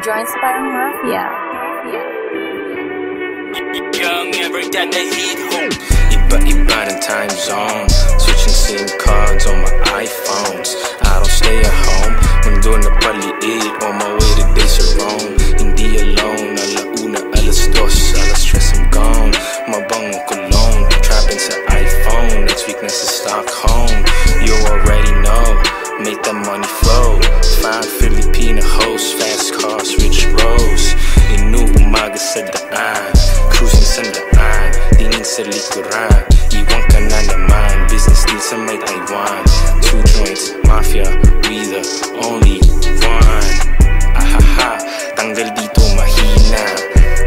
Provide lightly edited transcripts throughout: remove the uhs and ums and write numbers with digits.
Joins parang mafia. Young ever got the heat home. Iba-iba ng time zone. Switching SIM cards on my iPhones. I don't stay at home. Mundo na paliit. On my way to base or Rome. Hindi alone. Alauna, alas dos. Alas stress, I'm gone. Mabangong cologne. Trapping sa iPhone. Next week nasa Stockholm. You already know. Make that money flow. Find Filipina hosts. Fast cars, rich bros. Inuumaga sa daan. Cruising sa daan. Tingin sa likuran. Iwan ka na naman. Business deal sa may Taiwan. 2 joints, mafia. We the only one. Ahaha. Tanggal dito mahina.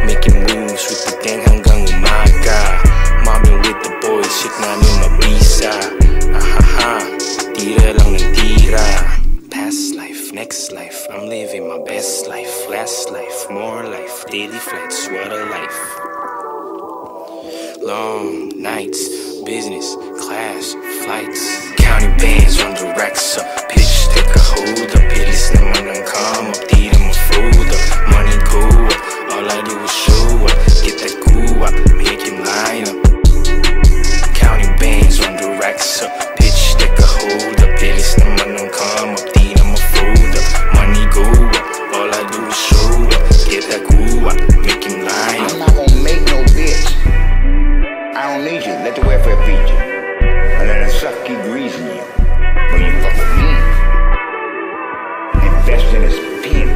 Making moves with the gang hanggang umaga. Mobbing with the boys. Shit namin mabisa. Ahaha. Tira lang ng tira. Past life, next life, I'm living my best life. Last life, more life, daily flights, what a life. Long nights, business, class, flights. Counting bands on the racks up. Pitch, take a hold up. Pilis naman ang come up. Di na ma-fold up. Money go up. All I do is show up. Get that goo up. Make him line up. Counting bands on the racks up. Pitch, take a hold up. Pilis naman ang come up. Di na ma-fold up. Money go up. All I do is show up. Get that goo up. Make him line up. I'm not gonna make no bitch. I don't need you. Let the welfare feed you. And let the suck keep greasing you. But you fuck with me. Invest in this pen.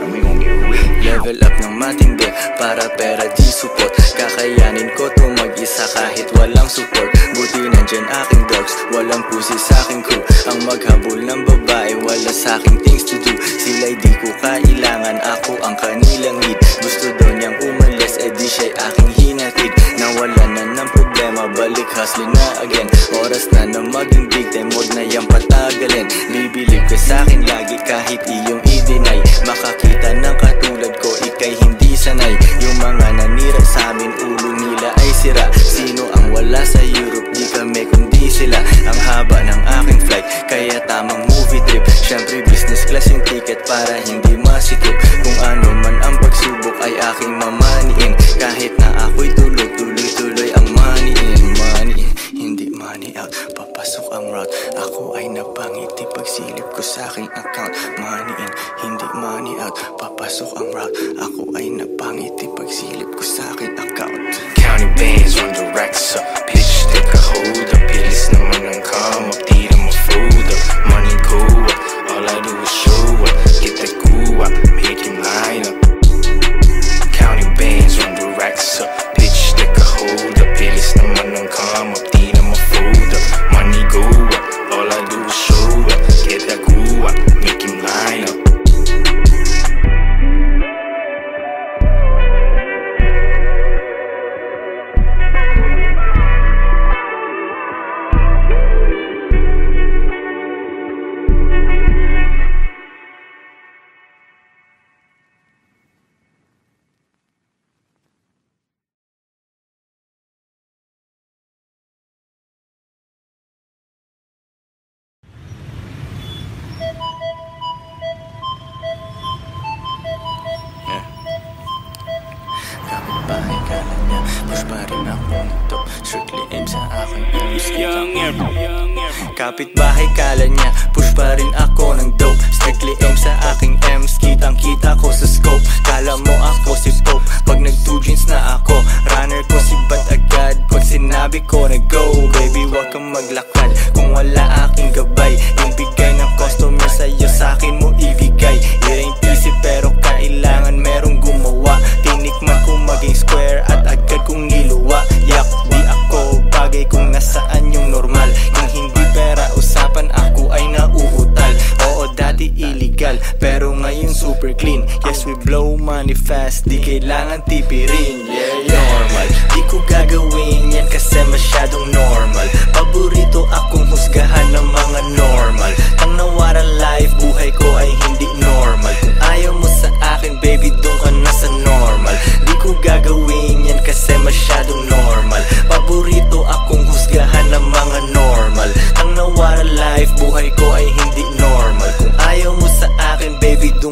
And we gonna get rich. Level up ng matindi. Para pera di support. Kakayanin ko to mag-isa kahit walang support. Buti nandyan aking dogs. Walang pusi sa aking crew. Ang maghabol ng babae. Wala sa aking things to do. Sila'y di ko kailangan. Ako ang kanilang lead. Gusto daw niyang umalis. Eh di siya'y aking hinatid. Nawala na ng problema. Balik hustling na again. Oras na na maging big time. Huwag na yang patagalin. Bibilib ka sa'kin lagi kahit iyong i-deny. Makakita ng katulad ko. Ika'y hindi sanay. Yung mga nanira sa amin. Ulo nila ay sira. Sino ang wala sa Europe? Di kami kundi sila. Ang haba ng aking flight. Kaya tamang movie trip. Syempre business class yung ticket para hindi masikip. Kung ano man ang pagsubok ay aking mamaniin. Kahit na ako'y tulog, tuloy-tuloy ang money in. Money in, hindi money out. Papasok ang route. Ako ay napangiti pagsilip ko sa aking account. Money in, hindi money out. Papasok ang route. Ako ay napangiti pagsilip ko sa aking account. Counting bands on the racks up. Pitch, take a hold up. Pilis naman ang come up. Di na ma-fold up. Money go up. All I do is show up. Get that goo up. Make him line up. Counting bands on the racks up. Pitch, take a hold up. Pilis naman ang come up. Di na ma-fold up. Money go up. All I do is show up. Get that goo up. Make him line up. Kapitbahay kala niya, push pa rin ako nito. Strictly aim sa aking aims. Kapitbahay kala niya, push pa rin ako ng dope. Strictly aim sa aking M's. Kitang kita ko sa scope. Kala mo ako si Pope. Pag nag 2 jeans na ako, runner ko si Bat agad. Pag sinabi ko na go, baby wag kang maglakad kung wala aking gabay. Yung bigay ng customer sa'yo sa'kin mo ibigay. It ain't easy pero kailangan merong gumawa. Tinikman ko maging square at agad kong niluwa. Yak, di ako bagay kung nasaan yung normal. Kung hindi pera usapan ako ay nauutal. Oo dati illegal pero ngayon super clean. Yes we blow money fast, di kailangan tipirin. Yeah, normal, di ko gagawin yan kasi masyadong normal. Paborito akong husgahan ng mga normal.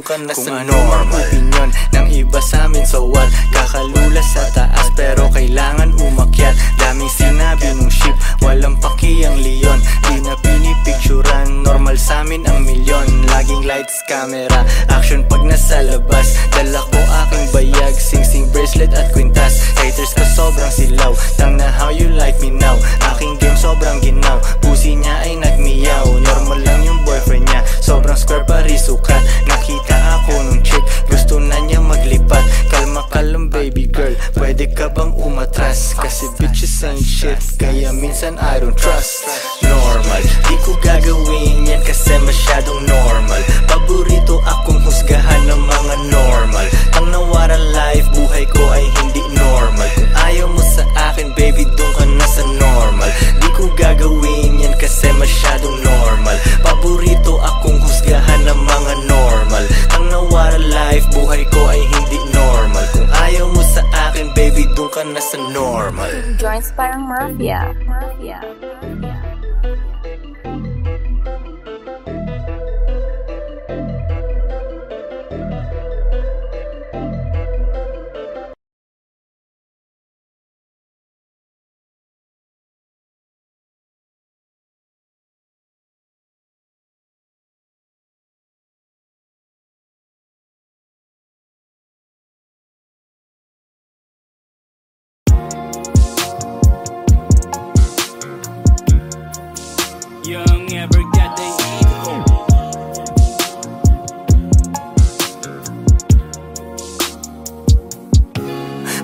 dun ka na sa normal. Opinyon ng iba sa amin, so what? Kakalula sa taas pero kailangan umakyat. Daming sinabi nung ship, walang paki ang leon. Di na pinipicturan, normal sa amin ang milyon. Laging lights, camera, action pag nasa labas. Dala ko aking bayag, sing-sing bracelet at kwintas. Haters ko sobrang silaw, tang na how you like me now. Aking game sobrang ginaw, pusi niya ay nagmiyaw. Normal lang yung boyfriend niya, sobrang square parisukat. Nakita ako nung chick, gusto na niya maglipat. Kalma ka lang baby girl, pwede ka bang umatras? Kasi bitches ain't shit, kaya minsan I don't trust. Normal, di ko gagawin yan kasi masyadong normal. Paborito akong husgahan ng mga normal. Ang nawara life, buhay ko ay hindi normal. Kung ayaw mo sa akin baby, dun ka na sa normal. Di ko gagawin yan kasi masyadong normal. Paborito akong husgahan ng mga normal. Ang nawara life, buhay ko ay hindi normal. Kung ayaw mo sa akin baby, dun ka na sa normal. Joints parang mafia. Young ever got the heat home.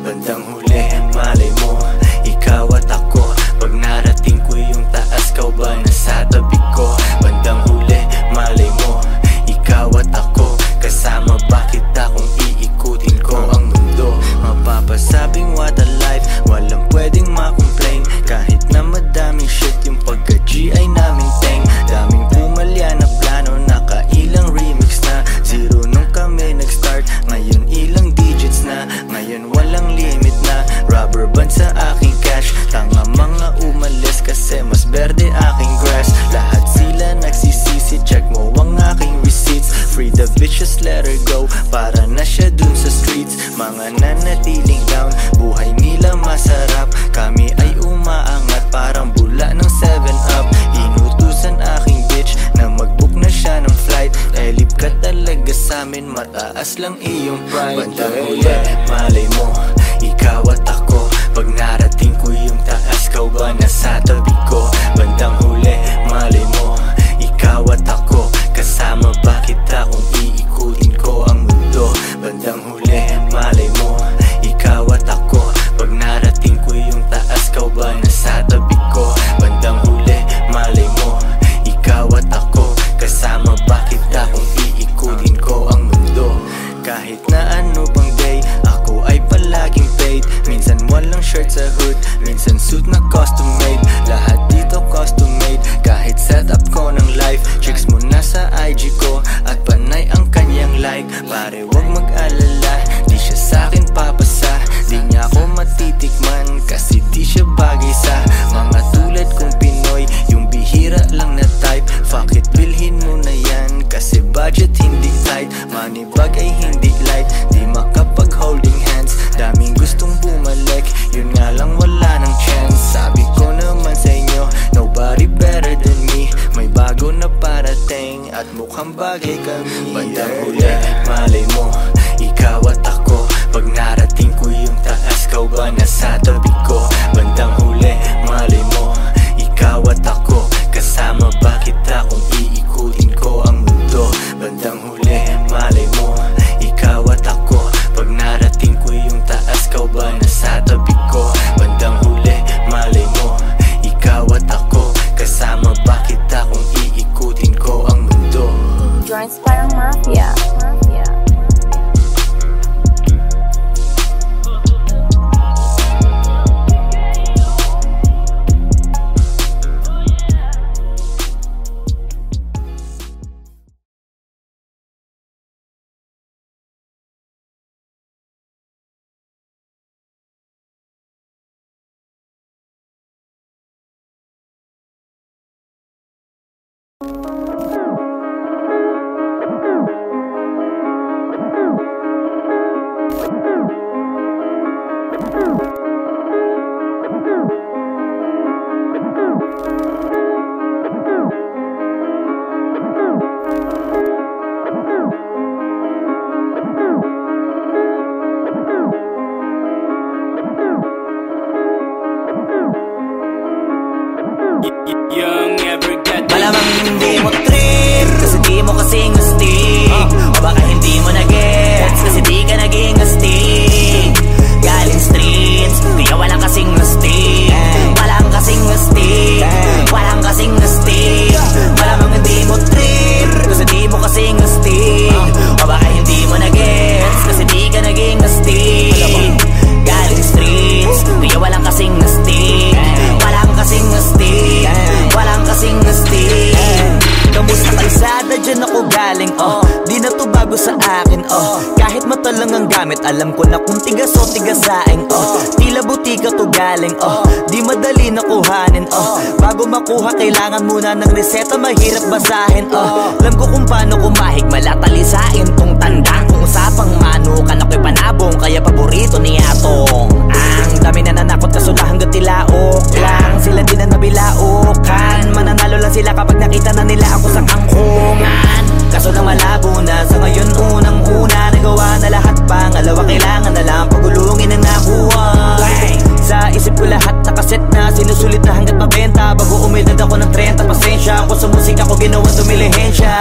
Bandang huli, malay mo, ikaw at ako. Pag narating ko yung taas, kau ba nasa tabi ko? Bandang huli, malay mo, ikaw at ako. Kasama ba kita kung iikutin ko ang mundo? Mapapasabing what a life, walang pwedeng makomplain. Kahit na madaming shit, yung pagka-G ay namin teng. Daming pumalya na plano, nakailang remix na. Zero nung kami nag-start, ngayon ilang digits na. Ngayon walang limit na, rubber band sa aking cash. Tanga mga umalis kasi mas berde aking grass. Lahat sila nagsisisi, check mo ang aking receipts. Free the bitches, let her go, para na siya dun sa streets. Mga nanatiling down, buhay nila masarap. Kami ay umaangat, parang bula ng 7-up. Inutusan aking bitch na mag-book na siya ng flight. Elip ka talaga sa'min, mataas lang iyong pride. Bandang huli, malay mo, ikaw at ako. Pag narating ko yung taas, kau ba nasa tabi ko? Bandang huli, malay mo, ikaw at ako. Kasama ba kita kung iikutin ko ang mundo? Bandang huli, malay mo, ikaw at ako. Pag narating ko yung taas, kau ba nasa tabi ko? Bandang huli, malay mo, ikaw at ako. Kasama ba kita kung iikutin ko ang mundo? Kahit na ano pang day, ako ay palaging paid. Minsan walang shirt sa hood, minsan suit na custom made. Lahat dito custom made, kahit setup ko ng life. Chicks mo na sa IG ko, at panay ang kanyang like. Pare wag mag-alala, di siya sa'kin papasa. Di niya ako matitikman, kasi di siya bagay sa mga tulad kong Pinoy. Yung bihira lang na type, fuck it, bilhin mo na yan. Kasi budget hindi tight, money bag ay hindi light. Di makapag holding hands, daming gustong bumalik. Yun nga lang wala ng chance. Sabi ko naman sa inyo, nobody better than me. May bago na parating, at mukhang bagay kami. Bandang huli, malay mo, ikaw at ako. Pag narating ko yung taas, kau ba nasa tabi ko? Bandang huli, malay mo, ikaw at ako. Kasama ba kita kung iikutin ko ang mundo? Bandang huli, malay mo, ikaw at ako. Pag narating ko yung taas, kau ba nasa tabi ko? Bandang huli, malay mo, ikaw at ako. Kasama ba kita kung iikutin ko ang mundo? Joints parang mafia. galing, di na to bago sa akin, kahit mata lang ang gamit, alam ko na kung tigas o tigasaing, tila butika to galing, di madali na kuhanin, bago makuha kailangan muna ng reseta, mahirap basahin, alam ko kung paano kumahig, malatalisain tong tandang, kung usapang manukan ako'y panabong, kaya paborito ni Atong. Ang dami na nanakot kasula hanggang tilaok lang, sila din na nabilaukan, mananalo lang sila kapag nakita na nila ako sa kangkungan. Kaso lang malabo na sa ngayon, unang-una nagawa na lahat, pangalawa kailangan na lang pagulungin ang nakuha. Sa isip ko lahat nakaset na, sinusulit na hanggat mabenta, bago umildad ako ng 30, pasensya ako sa musika ko ginawa dumilihensya.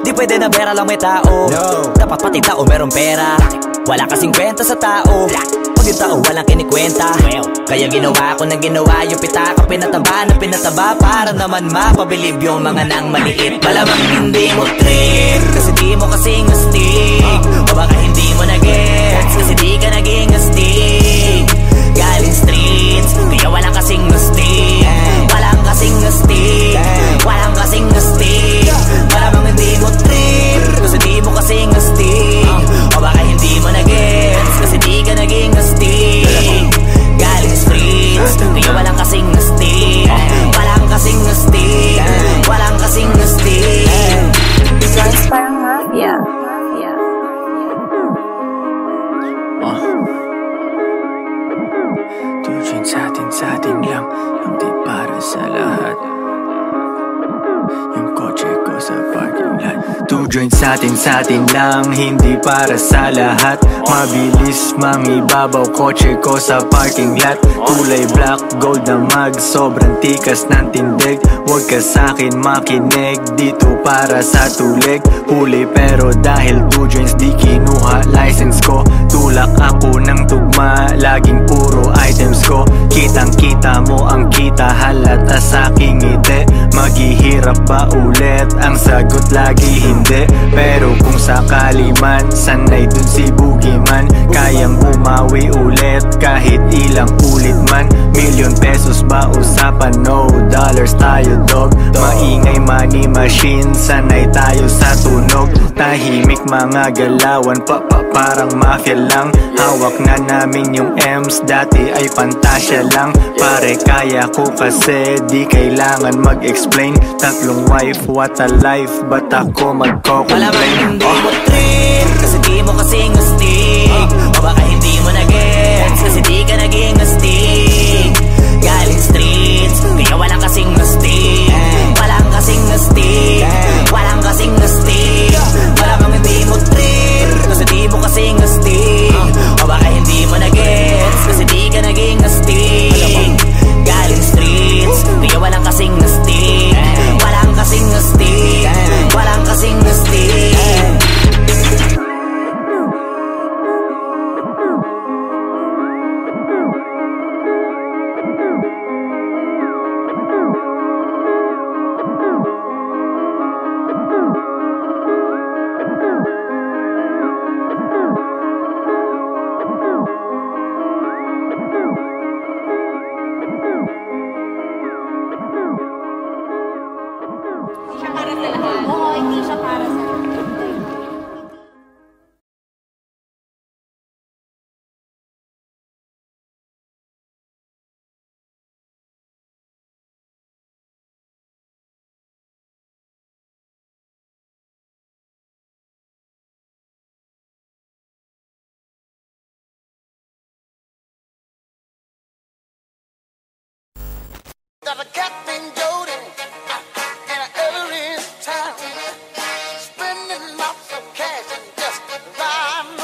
Di pwede na pera lang may tao, dapat pati tao merong pera, wala kasing kwenta sa tao, pag yung tao walang kinikwenta. Kaya ginawa ko ng ginawa yung pitaka, pinataba na pinataba, para naman mapabilib yung mga nang maliit. Malamang hindi mo trip, kasi di mo kasing astig, o baka hindi mo na-gets, kasi di ka naging astig. Galing streets, kaya walang kasing astig, walang kasing astig, walang kasing astig. Malamang hindi mo trip, kasi di mo kasing astig, o baka hindi mo na-gets, kasi di ka naging astig. Galing streets, kaya walang kasing astig, walang kasing astig, walang kasing astig. Joints Parang Mafia. Tujuan sa atin lang, hindi para sa lahat. Yung kotse ko sa parking lot. Two joints sa atin lang, hindi para sa lahat. Mabilis mangibabaw, kotse ko sa parking lot. Kulay black, gold na mag, sobrang tikas ng tindig. Huwag ka sa'kin makinig, dito para sa tulig. Huli pero dahil two joints di kinuha license ko. Tulak ako ng tugma, laging puro items ko. Kitang kita mo ang kita, halata sa'king ngiti. Maghihirap ba ulit? Ang sagot lagi hindi. Pero kung sakali man, sanay dun si Boogeyman. Kayang bumawi ulit kahit ilang ulit man. Million pesos ba usapan? No dollars tayo dog. Maingay money machine, sanay tayo sa tunog. Tahimik mga galawan, parang mafia lang. Hawak na namin yung M's, dati ay pantasya lang. Pare kaya ko kasi di kailangan mag-explain. Tatlong wife, what a life, ba't ako magko-complain? Malamang hindi mo trip, kasi di mo kasing astig, o baka hindi mo na-gets, kasi di ka naging astig. Galing streets, kaya walang kasing astig, walang kasing astig, walang kasing astig. Malamang hindi mo trip, kasi di mo kasing astig, o baka hindi mo na-gets, kasi di ka naging astig. Galing streets, kaya walang kasing astig, walang kasing astig, walang kasing astig. Hindi siya para sa lahat. Got a Captain Jody in an early town, spending lots of cash and just riding around.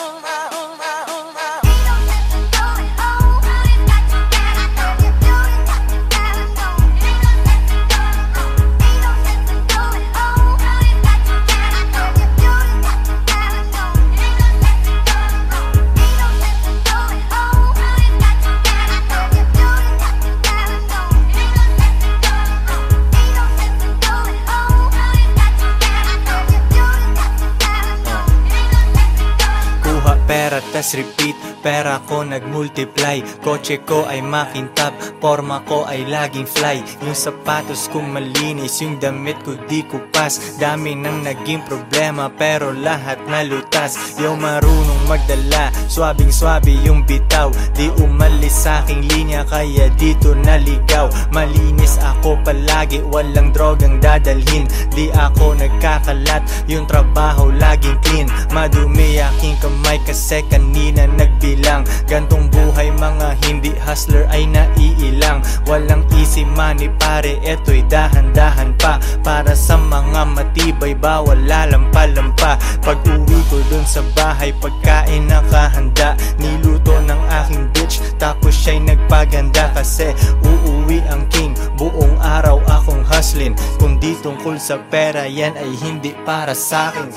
Pera tas repeat, pera ko nagmultiply. Kotse ko ay makintab, forma ko ay laging fly. Yung sapatos ko malinis, yung damit ko di kupas. Dami nang naging problema pero lahat nalutas. Yung marunong magdala, swabing-swabe yung bitaw. Di umalis sa aking linya kaya dito naligaw. Malinis ako palagi, walang drogang dadalhin. Di ako nagkakalat, yung trabaho laging clean. Madumi aking kamay kasi kanina nagbilang. Gantong buhay mga hindi hustler ay naiilang. Walang easy money pare, eto'y dahan-dahan pa. Para sa mga matibay bawal lalampa-lampa. Pag uwi ko dun sa bahay pagkain nakahanda. Niluto ng aking bitch tapos siya'y nagpaganda. Kasi uuwi ang king, buong araw akong hustling. Kung di tungkol sa pera yan ay hindi para sa'kin.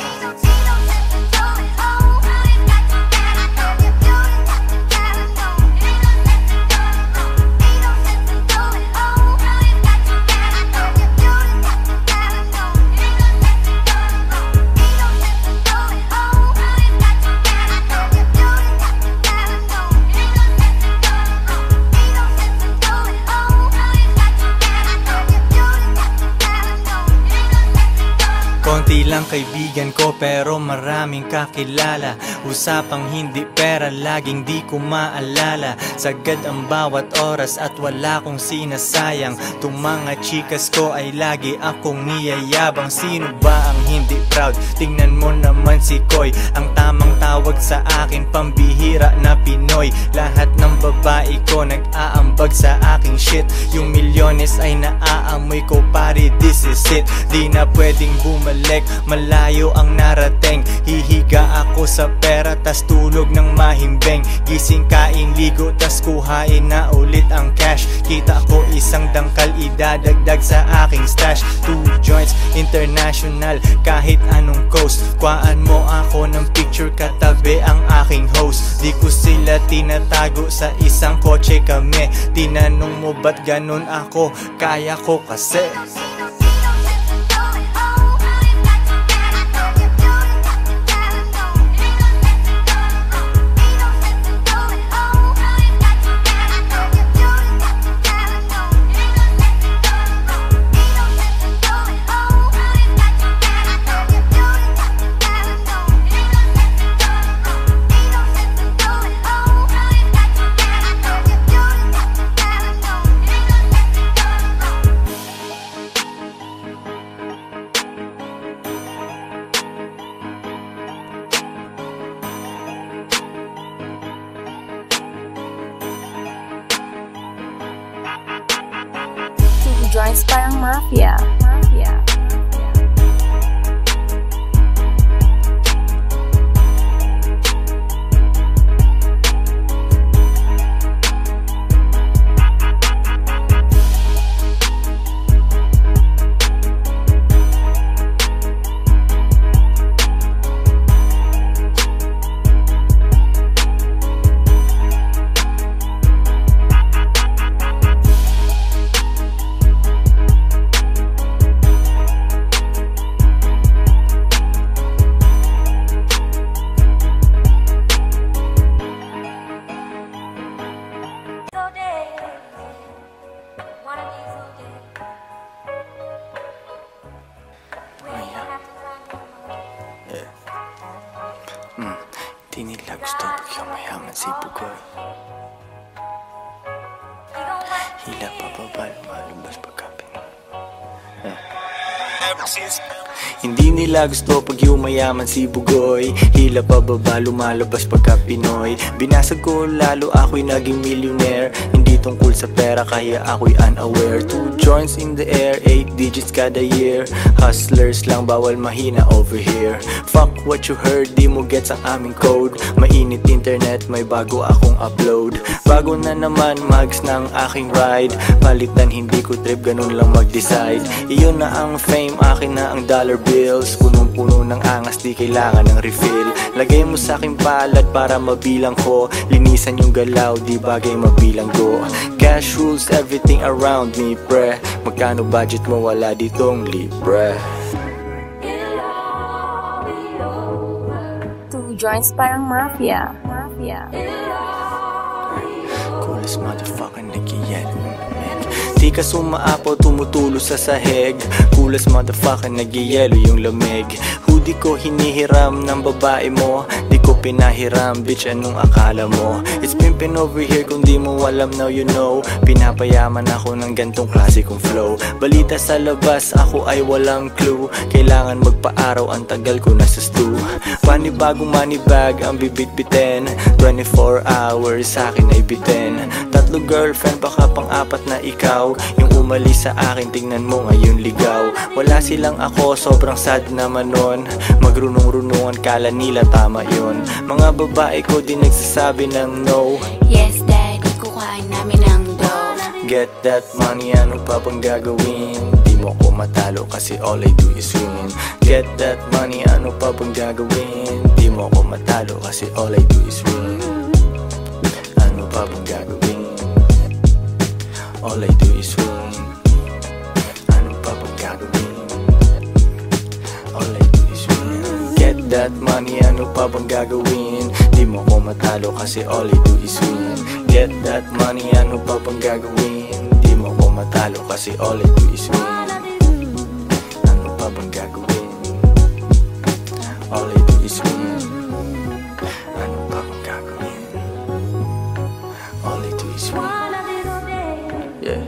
Konti lang kaibigan ko pero maraming kakilala. Usapang hindi pera laging di ko maalala. Sagad ang bawat oras at wala kong sinasayang. Tung mga chikas ko ay lagi akong niyayabang. Sino ba ang hindi proud? Tingnan mo naman si Koy. Ang tamang tawag sa akin pambihira na Pinoy. Lahat ng babae ko nag-aambag sa aking shit. Yung milyones ay naaamoy ko pare, this is it. Di na pwedeng bumalik, malayo ang narating. Hihiga ako sa pera tas tulog ng mahimbing. Gising kain ligo tas kuhain na ulit ang cash. Kita ko isang dangkal idadagdag sa aking stash. 2 joints international kahit anong coast. Kuhaan mo ako ng picture katabi ang aking host. Di ko sila tinatago sa isang kotse kami. Tinanong mo ba't ganun ako? Kaya ko kasi. Joints parang mafia. Di nila gusto bigyan mayaman si Bugoy. Hila pa baba, lumalabas pagkapin. Hindi nila gusto pag yumayaman si Bugoy. Hila pa baba, lumalabas pagka Pinoy. Binasag ko lalo ako'y naging millionaire. Hindi tungkol sa pera kaya ako'y unaware. 2 joints in the air, 8 digits kada year. Hustlers lang bawal mahina over here. Fuck what you heard, di mo gets ang aming code. Mainit internet, may bago akong upload. Bago na naman, mags ng aking ride. Palitan hindi ko trip, ganun lang mag-decide. Iyon na ang fame, akin na ang dollar bills. Punong-puno ng angas, di kailangan ng refill. Lagay mo sa aking palad para mabilang ko. Linisan yung galaw, di bagay mabilang go. Cash rules everything around me, pre. Magkano budget mo, wala ditong libre. 2 joints parang mafia. Coolest motherfucker nagkiyelo yung lamig. Di ka sumaapaw, tumutulo sa sahig. Coolest motherfucker nagkiyelo yung lamig. Hoodie ko hinihiram ng babae mo, di ko pinahiram, bitch anong akala mo? It's pimpin' over here kung di mo alam, now you know. Pinapayaman ako ng gantong klase kong flow. Balita sa labas, ako ay walang clue. Kailangan magpa-araw, ang tagal ko nasa stew. Panibagong money bag ang bibit-bitin, 24 hours sa akin ay bitin. Tatlo girlfriend, baka pang-apat na ikaw. Yung umalis sa akin, tingnan mo ngayon ligaw. Wala silang ako, sobrang sad naman nun. Magrunong-runungan, kala nila tama yun. Mga babae ko di nagsasabi ng no. Yes, daddy, kukain namin ang dough. Get that money, ano pa bang gagawin? Di mo ko matalo kasi all I do is win. Get that money, ano pa bang gagawin? Di mo ko matalo kasi all I do is win. Ano pa bang gagawin? All I do is win. Ano pa bang gagawin? All I do is win. Get that money, ano pa bang gagawin? Di mo ko matalo kasi all I do is win. Get that money, ano pa bang gagawin? Di mo ko matalo kasi all I do is win. Ano pa bang gagawin? All I do is win. Ano pa bang gagawin? All I do is win. Yeah.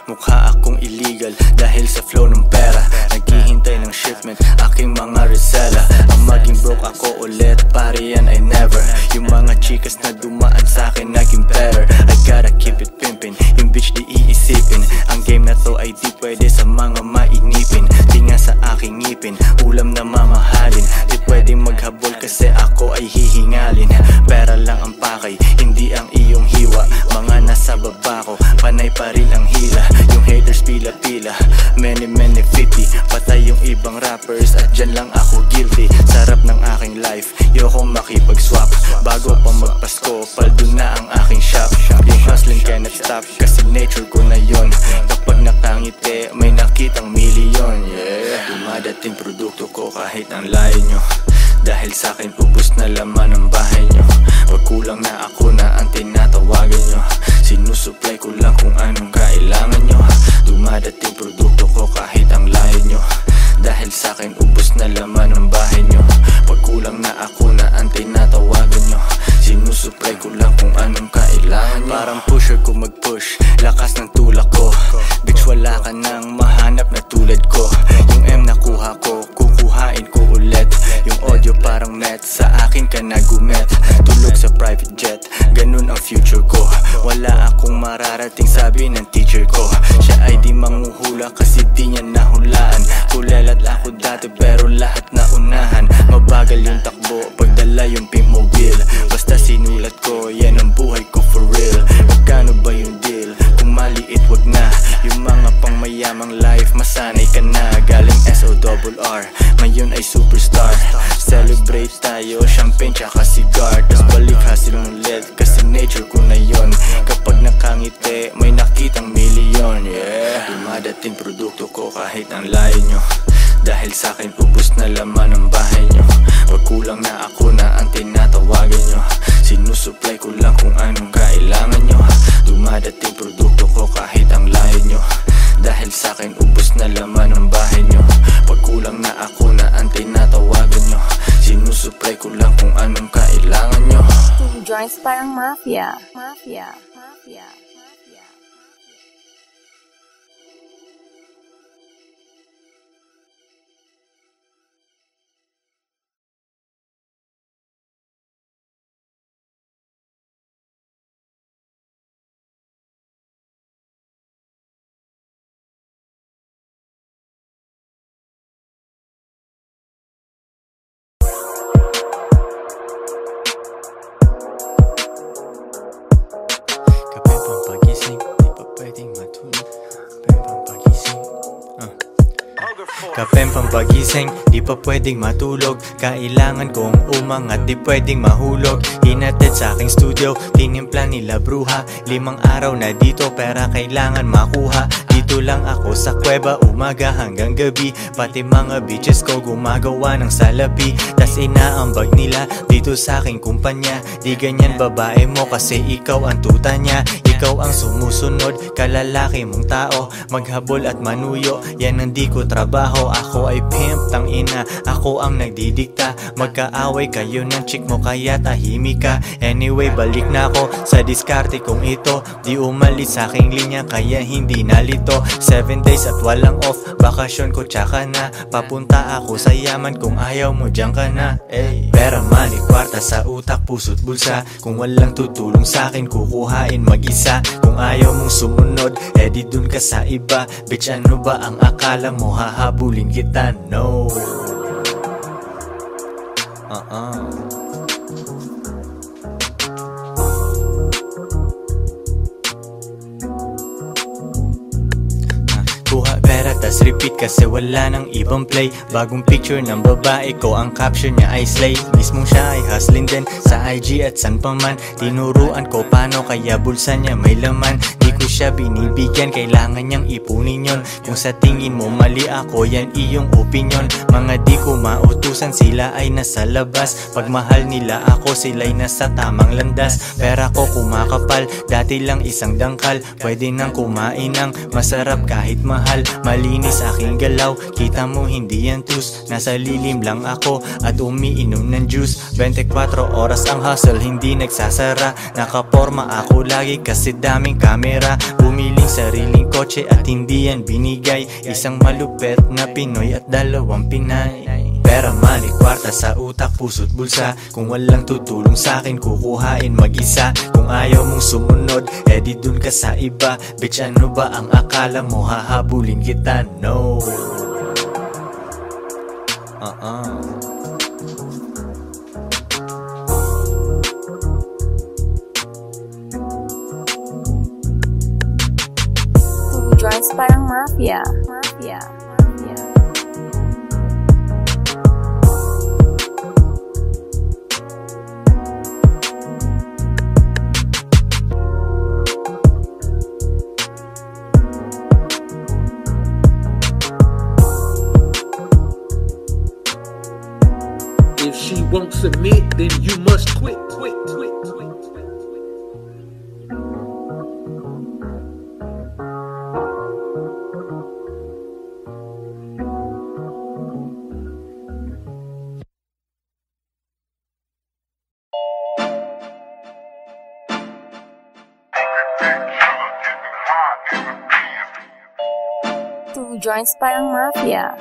Mukha akong illegal dahil sa flow ng pera. Naghihintay ng shipment, aking mga resela. Ang maging broke ako ulit, pare yan ay never. Yung mga chikas na dumaan sa akin naging better. I gotta keep it pimpin', yung bitch di iisipin. Ang game na to ay di pwede sa mga mainipin. Di nga sa aking ngipin, ulam na mamahalin. Di pwedeng maghabol kasi ako ay hihingalin. Pera lang ang pakay, hindi ang iyong hiwa. Mga nasa baba ko, panay pa rin ang hila. Yung haters pila-pila, many 50. Patay yung ibang rappers at dyan lang ako guilty. Sarap ng aking life, yokong makipag-swap. Bago pa magpasko, paldo na ang aking shop. Yung hustling cannot stop, kasi nature ko na yon. Kapag nakangiti, may nakitang milyon. Yeah, dumadating produkto ko kahit ang layo nyo. Dahil sa'kin ubos na laman ang bahay nyo. Wag kulang na ako na ang tinatawagan nyo. Sinusupply ko lang kung anong kailangan nyo. Dumadating produkto ko kahit ang layo nyo. Dahil sa'kin ubos na laman ang bahay nyo. Wag kulang na ako na ang tinatawagan nyo. Sinusupply ko lang kung anong kailangan nyo. Parang pusher ko mag-push, lakas ng tulak ko. Bitch wala ka nang mahanap na tulad ko. Yung M nakuha ko, kukuhain ko ulit. Yung audio parang met, sa akin ka nagumet. Tulog sa private jet, ganun ang future ko. Wala akong mararating, sabi ng teacher ko. Siya ay di manguhula kasi di niya nahulaan. Kulelat ako dati pero lahat na unahan. Mabagal yung takbo, pagdala yung pimp mobile. Basta sinulat ko, yan ang buhay ko for real. Magkano ba yung deal? Kung maliit wag na. Yung mga pangmayamang life, masanay ka na. Galing SORR, ngayon ay superstar. Celebrate tayo, champagne tsaka cigar. Tas balik hasil ulit, kasi nature ko na yon. Kapag nakangiti, may nakitang milyon. Yeah, dumadating produkto ko kahit ang layo nyo. Dahil sa'kin ubos na laman ang bahay nyo. Wag kulang na ako na ang tinatawagan nyo. Sinusupply ko lang kung anong kailangan nyo. Dumadating produkto ko kahit ang layo nyo. Dahil sa'kin ubos na laman ang bahay nyo. Wag kulang na ako na ang tinatawagan nyo. Sinusupply ko lang kung anong kailangan nyo. Joints parang mafia. Mafia. Mafia. Mafia. Kapeng pampagising, di pa pwedeng matulog. Kailangan kong umangat, di pwedeng mahulog. Hinatid sa aking studio, tinimpla nila bruha. 5 araw na dito, pera kailangan makuha. Dito lang ako sa kuweba, umaga hanggang gabi. Pati mga bitches ko gumagawa ng salapi. Tas inaambag nila dito sa aking kumpanya. Di ganyan babae mo kasi ikaw ang tuta niya. Ikaw ang sumusunod, kalalaki mong tao. Maghabol at manuyo, yan ang di ko trabaho. Ako ay pimp, tang ina, ako ang nagdidikta. Magkaaway kayo ng chick mo kaya tahimik ka. Anyway, balik na ako sa diskarte kong ito. Di umalis sa aking linya kaya hindi nalito. 7 days at walang off, bakasyon ko tsaka na. Papunta ako sa yaman, kung ayaw mo dyan ka na. Pera, money, kwarta sa utak, puso't bulsa. Kung walang tutulong sa akin, kukuhain mag-isa. Kung ayaw mong sumunod, di dun ka sa iba. Bitch, ano ba ang akala mo, hahabulin kita? No. Kuha pera tas repeat kasi wala nang ibang play. Bagong picture ng babae ko, ang caption niya ay slay. Mismong siya ay hustling din sa IG at san pa man. Tinuruan ko paano kaya bulsa niya may laman. Di ko siya binibigyan, kailangan niyang ipunin yon. Kung sa tingin mo mali ako, yan iyong opinion. Mga di ko mautusan, sila ay nasa labas. Pag mahal nila ako, sila'y nasa tamang landas. Pera ko kumakapal, dati lang isang dangkal. Pwede nang kumain ng masarap kahit mahal. Malinis aking galaw, kita mo hindi yan tus. Nasa lilim lang ako at umiinom ng juice. 24 oras ang hustle, hindi nagsasara. Nakaporma ako lagi kasi daming kamera. Bumiling sariling kotse at hindi yan binigay. Isang malupet na Pinoy at 2 Pinay. Pera, money, kwarta sa utak, puso't bulsa. Kung walang tutulong sa akin, kukuhain mag-isa. Kung ayaw mong sumunod, di dun ka sa iba. Bitch, ano ba ang akala mo, hahabulin kita? No. Joints parang Mafia. If she won't submit, then you must quit. Two joints parang Mafia.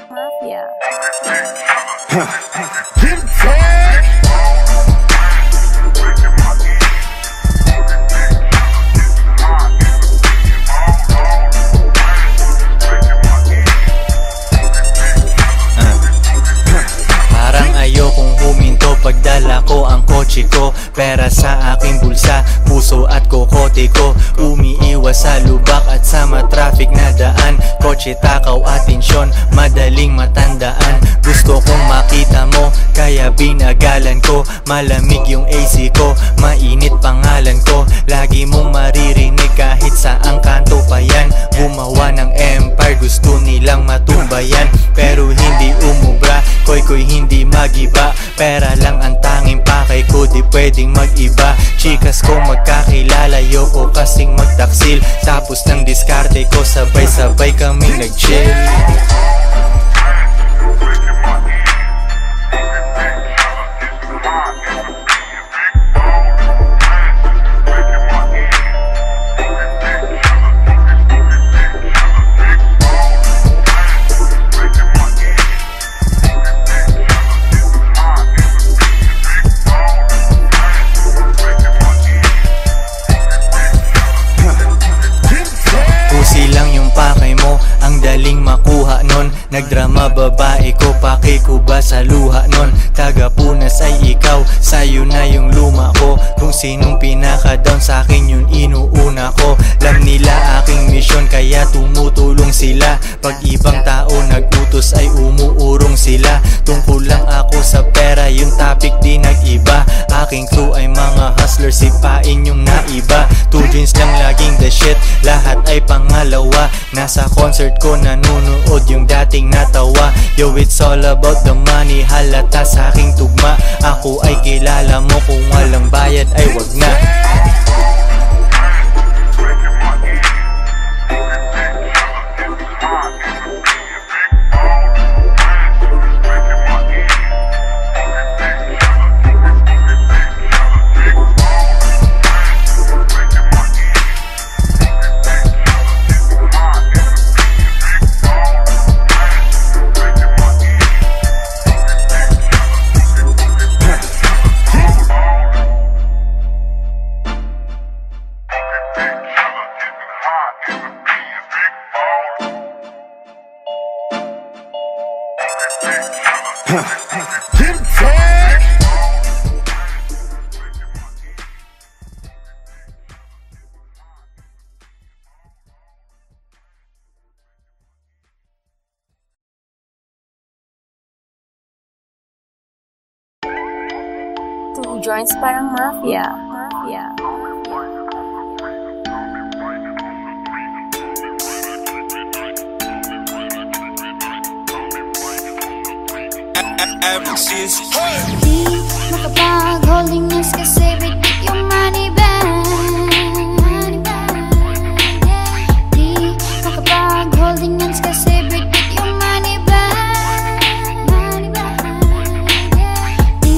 Parang ayokong huminto pagdala ko ang kotse ko. Pera sa aking bulsa, puso at kokote ko. Umiiwas sa lubak at sa matraffic na daan. Kotse, takaw, atensyon, madaling matandaan. Gusto kong makita mo, kaya binagalan ko. Malamig yung AC ko, mainit pangalan ko. Lagi mong maririnig kahit saang kanto pa yan. Gumawa ng empire, gusto nilang matumbayan. Pero hindi umubra, koy hindi magiba. Pera lang ang tanging pakay ko, di pwedeng mag-iba. Chikas ko magkakilala, yoko kasing magtaksil. Tapos ng diskarte ko, sabay-sabay kaming nag-chill. Nagdrama mga babae ko, pakikuba sa luha nun. Tagapunas ay ikaw, sa'yo na yung luma ko. Kung sinong pinaka-down sa'kin yun inuuna ko. Alam nila aking misyon kaya tumutulong sila. Pag ibang tao nag-utos ay umuurong sila. Tungkol lang ako sa pera, yung topic di nag-iba. Aking crew ay mga hustlers, sipain yung naiba. 2 jeans lang laging the shit, lahat ay pangalawa. Nasa concert ko nanunood yung dating natawa. Yo, it's all about the money, halata sa aking tugma. Ako ay kilala mo, kung walang bayad ay wag na. Two joints parang mafia. Di makapag-holding hands kasi bigit yung money bag. Di makapag-holding hands kasi bigit yung money bag. Di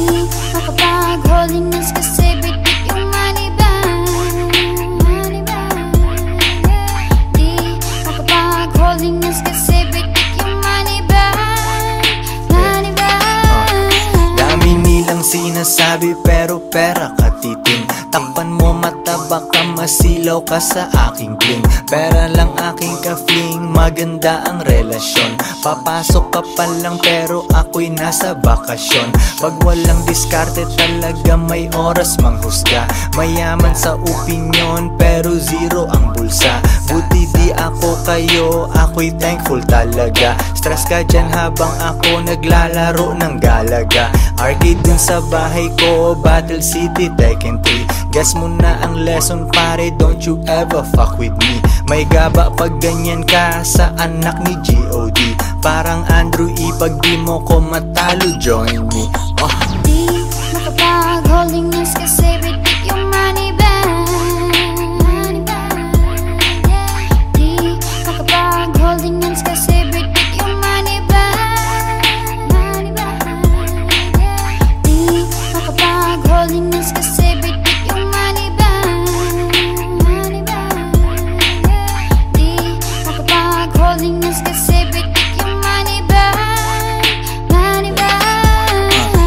makapag-holding hands kasi bigit yung money bag. Di makapag-holding hands kasi bigit yung money bag. Sinasabi pero pera ka titing. Takpan mo mata baka masilaw ka sa aking bling. Pera lang aking ka-fling, maganda ang relasyon. Papasok ka pa lang pero ako'y nasa bakasyon. Pag walang diskarte talaga may oras manghusga. Mayaman sa opinyon pero zero ang bulsa. Buti di ako kayo, ako'y thankful talaga. Stress ka dyan habang ako naglalaro ng galaga. Arcade dun sa bahay ko, Battle City, Tekken 3. Guess mo na ang lesson pare, don't you ever fuck with me. May gaba pag ganyan ka sa anak ni G.O.D. Parang Andrew E, pag di mo ko matalo, join me. Di makapag-holding hands kasi bigit yung money bag. Di makapag-holding hands kasi bigit yung money bag. Di makapag-holding hands kasi bigit yung money bag. Di makapag-holding hands kasi bigit yung money bag.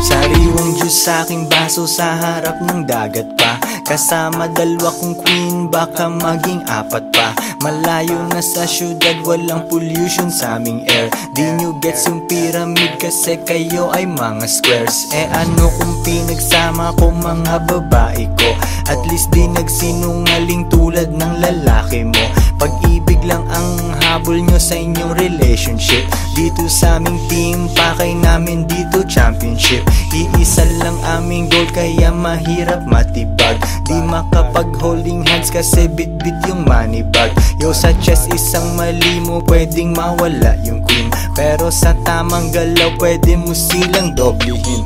Sariwang juice sa aking baso sa harap ng dagat pa. Kasama dalawa kong queen, baka maging 4 pa. Malayo na sa syudad, walang pollution sa aming air. Di nyo gets yung pyramid kasi kayo ay mga squares. Ano kung pinagsama ko mga babae ko? At least di nagsinungaling tulad ng lalaki mo. Pag-ibig lang ang habol nyo sa inyong relationship. Dito sa aming team, pakay namin dito championship. Iisa lang aming goal kaya mahirap matibag. Di makapag-holding hands kasi bit-bit yung money bag. Yo, sa chest isang mali mo pwedeng mawala yung queen. Pero sa tamang galaw pwede mo silang doblehin.